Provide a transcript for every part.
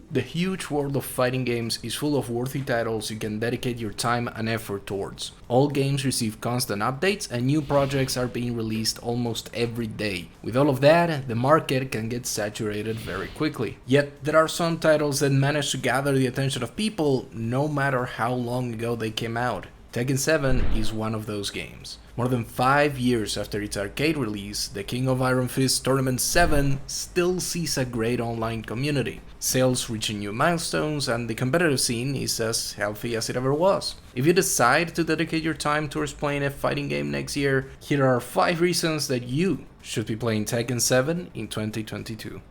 The huge world of fighting games is full of worthy titles you can dedicate your time and effort towards. All games receive constant updates and new projects are being released almost every day. With all of that, the market can get saturated very quickly. Yet, there are some titles that manage to gather the attention of people no matter how long ago they came out. Tekken 7 is one of those games. More than 5 years after its arcade release, the King of Iron Fist Tournament 7 still sees a great online community, sales reaching new milestones, and the competitive scene is as healthy as it ever was. If you decide to dedicate your time towards playing a fighting game next year, here are 5 reasons that you should be playing Tekken 7 in 2022.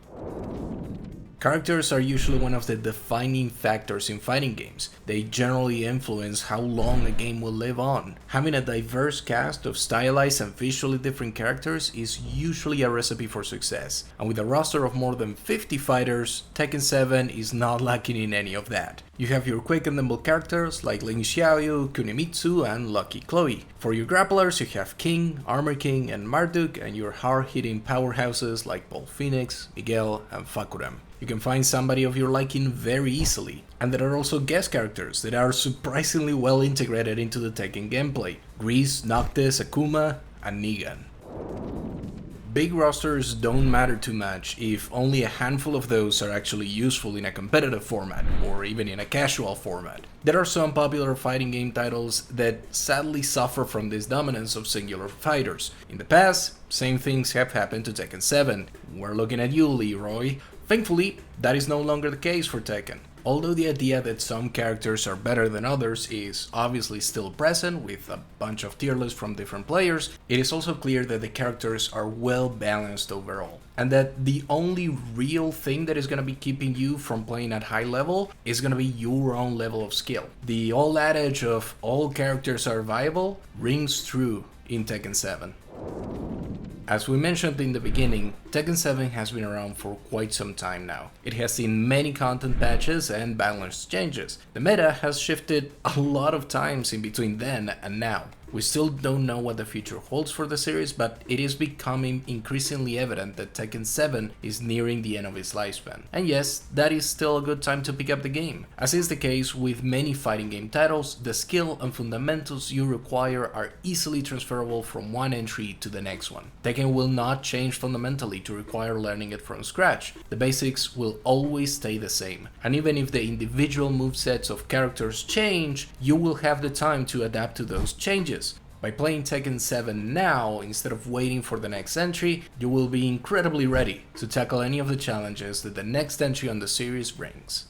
Characters are usually one of the defining factors in fighting games. They generally influence how long a game will live on. Having a diverse cast of stylized and visually different characters is usually a recipe for success, and with a roster of more than 50 fighters, Tekken 7 is not lacking in any of that. You have your quick and nimble characters like Ling Xiaoyu, Kunimitsu, and Lucky Chloe. For your grapplers, you have King, Armor King, and Marduk, and your hard-hitting powerhouses like Paul Phoenix, Miguel, and Fakuram. You can find somebody of your liking very easily, and there are also guest characters that are surprisingly well integrated into the Tekken gameplay: Grease, Noctis, Akuma, and Negan. Big rosters don't matter too much if only a handful of those are actually useful in a competitive format, or even in a casual format. There are some popular fighting game titles that sadly suffer from this dominance of singular fighters. In the past, same things have happened to Tekken 7. We're looking at you, Leroy. Thankfully, that is no longer the case for Tekken. Although the idea that some characters are better than others is obviously still present with a bunch of tier lists from different players, it is also clear that the characters are well balanced overall, and that the only real thing that is going to be keeping you from playing at high level is going to be your own level of skill. The old adage of all characters are viable rings true in Tekken 7. As we mentioned in the beginning, Tekken 7 has been around for quite some time now. It has seen many content patches and balance changes. The meta has shifted a lot of times in between then and now. We still don't know what the future holds for the series, but it is becoming increasingly evident that Tekken 7 is nearing the end of its lifespan. And yes, that is still a good time to pick up the game. As is the case with many fighting game titles, the skill and fundamentals you require are easily transferable from one entry to the next one. Tekken will not change fundamentally to require learning it from scratch. The basics will always stay the same. And even if the individual movesets of characters change, you will have the time to adapt to those changes. By playing Tekken 7 now, instead of waiting for the next entry, you will be incredibly ready to tackle any of the challenges that the next entry on the series brings.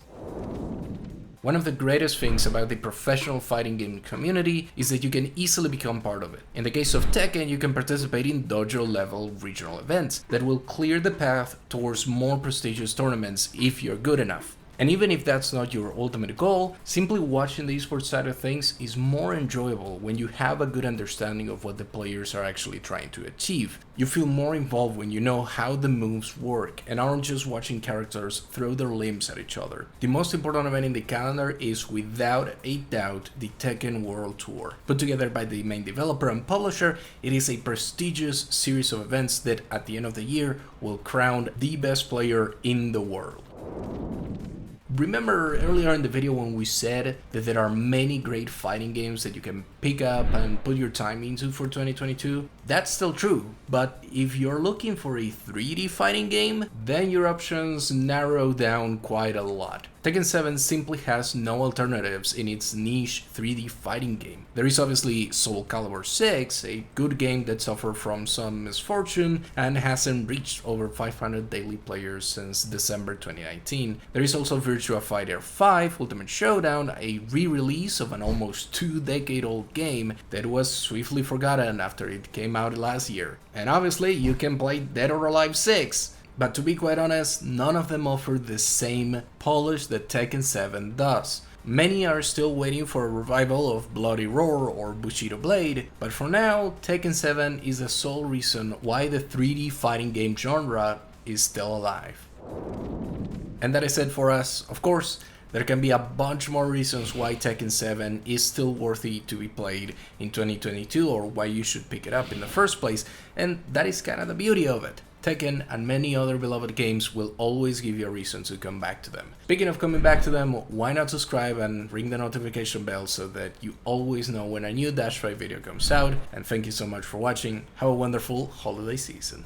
One of the greatest things about the professional fighting game community is that you can easily become part of it. In the case of Tekken, you can participate in dojo-level regional events that will clear the path towards more prestigious tournaments if you're good enough. And even if that's not your ultimate goal, simply watching the esports side of things is more enjoyable when you have a good understanding of what the players are actually trying to achieve. You feel more involved when you know how the moves work and aren't just watching characters throw their limbs at each other. The most important event in the calendar is without a doubt the Tekken World Tour. Put together by the main developer and publisher, it is a prestigious series of events that at the end of the year will crown the best player in the world. Remember earlier in the video when we said that there are many great fighting games that you can pick up and put your time into for 2022? That's still true, but if you're looking for a 3D fighting game, then your options narrow down quite a lot. Tekken 7 simply has no alternatives in its niche 3D fighting game. There is obviously Soul Calibur 6, a good game that suffered from some misfortune and hasn't reached over 500 daily players since December 2019. There is also Virtua Fighter 5 Ultimate Showdown, a re-release of an almost 2-decade-old game that was swiftly forgotten after it came out last year. And obviously you can play Dead or Alive 6. But to be quite honest, none of them offer the same polish that Tekken 7 does. Many are still waiting for a revival of Bloody Roar or Bushido Blade, but for now, Tekken 7 is the sole reason why the 3D fighting game genre is still alive. And that is it for us. Of course, there can be a bunch more reasons why Tekken 7 is still worthy to be played in 2022 or why you should pick it up in the first place, and that is kind of the beauty of it. Tekken, and many other beloved games will always give you a reason to come back to them. Speaking of coming back to them, why not subscribe and ring the notification bell so that you always know when a new DashFight video comes out, and thank you so much for watching. Have a wonderful holiday season.